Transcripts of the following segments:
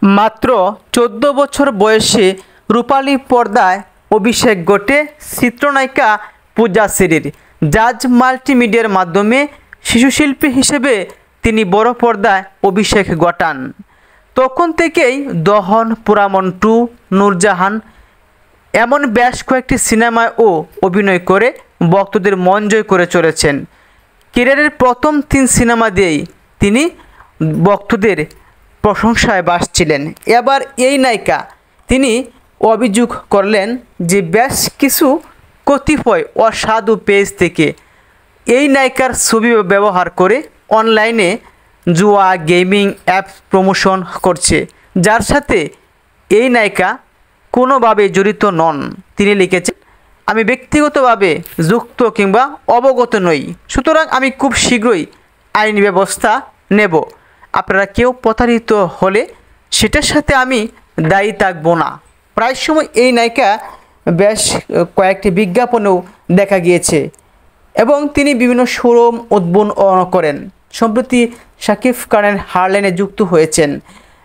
মাত্র 14 বছর বয়সে রূপালী পর্দায় অভিষেক ঘটে চিত্রনায়িকা পূজা শ্রীর। জাজ মাল্টিমিডিয়ার মাধ্যমে শিশুশিল্পী হিসেবে তিনি বড় পর্দায় অভিষেক ঘটান। তখন থেকেই দহন, পুরামন 2, নূরজাহান এমন বেশ কয়েকটি সিনেমায়ও অভিনয় করে ভক্তদের মন জয় করে চলেছেন। ক্যারিয়ারের প্রথম 3 সিনেমা দিয়েই তিনি ভক্তদের প্রশংসায় ভাসছিলেন। এবার এই নায়িকা তিনি অভিযোগ করলেন যে বেশ কিছু কতিপয় অসাধু পেজ থেকে এই নায়িকার ছবি ব্যবহার করে অনলাইনে জুয়া, গেমিং অ্যাপস প্রমোশন করছে, যার সাথে এই নায়িকা কোনোভাবে জড়িত নন। তিনি লিখেছেন, আমি ব্যক্তিগতভাবে যুক্ত কিংবা অবগত নই, সুতরাং আমি খুব শীঘ্রই আইনি ব্যবস্থা নেব। আপনারা কেউ প্রতারিত হলে সেটার সাথে আমি দায়ী থাকব না। প্রায় সময় এই নায়িকা বেশ কয়েকটি বিজ্ঞাপনেও দেখা গিয়েছে এবং তিনি বিভিন্ন শোরুম উদ্বোধন করেন। সম্প্রতি শাকিব খানের হারলেনে যুক্ত হয়েছেন,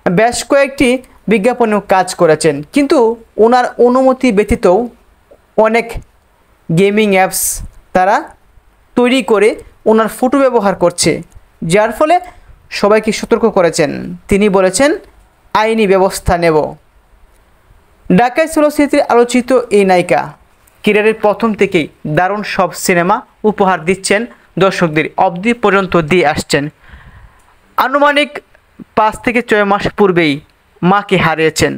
বেশ কয়েকটি বিজ্ঞাপনেও কাজ করেছেন, কিন্তু ওনার অনুমতি ব্যতীতও অনেক গেমিং অ্যাপস তারা তৈরি করে ওনার ফটো ব্যবহার করছে, যার ফলে সবাইকে সতর্ক করেছেন। তিনি বলেছেন, আইনি ব্যবস্থা নেব। ঢাকাই চলচ্চিত্রে আলোচিত এই নায়িকা ক্যারিয়ারের প্রথম থেকেই দারুণ সব সিনেমা উপহার দিচ্ছেন দর্শকদের, অবধি পর্যন্ত দিয়ে আসছেন। আনুমানিক 5 থেকে 6 মাস পূর্বেই মাকে হারিয়েছেন।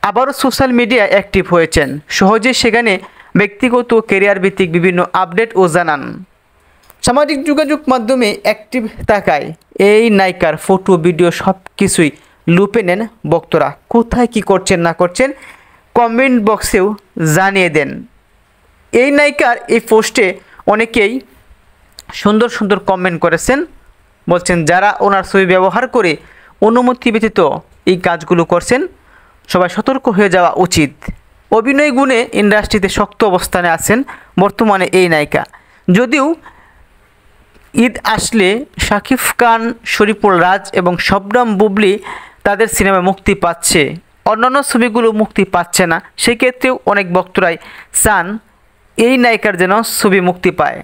আবারও সোশ্যাল মিডিয়ায় অ্যাক্টিভ হয়েছেন, সহজে সেখানে ব্যক্তিগত ক্যারিয়ার ভিত্তিক বিভিন্ন আপডেটও জানান। সামাজিক যোগাযোগ মাধ্যমে অ্যাক্টিভ থাকায় এই নায়িকার ফটো, ভিডিও সব কিছুই লুপে নেন ভক্তরা। কোথায় কি করছেন না করছেন কমেন্ট বক্সেও জানিয়ে দেন। এই নায়িকার এই পোস্টে অনেকেই সুন্দর সুন্দর কমেন্ট করেছেন, বলছেন যারা ওনার ছবি ব্যবহার করে অনুমতি ব্যতীত এই কাজগুলো করছেন সবাই সতর্ক হয়ে যাওয়া উচিত। অভিনয় গুণে ইন্ডাস্ট্রিতে শক্ত অবস্থানে আছেন বর্তমানে এই নায়িকা। যদিও ঈদ আসলে শাকিব খান, শরীফুল রাজ এবং শবনম বুবলী তাদের সিনেমা মুক্তি পাচ্ছে, অন্যান্য ছবিগুলো মুক্তি পাচ্ছে না। সেক্ষেত্রেও অনেক ভক্তরাই চান এই নায়িকার যেন ছবি মুক্তি পায়।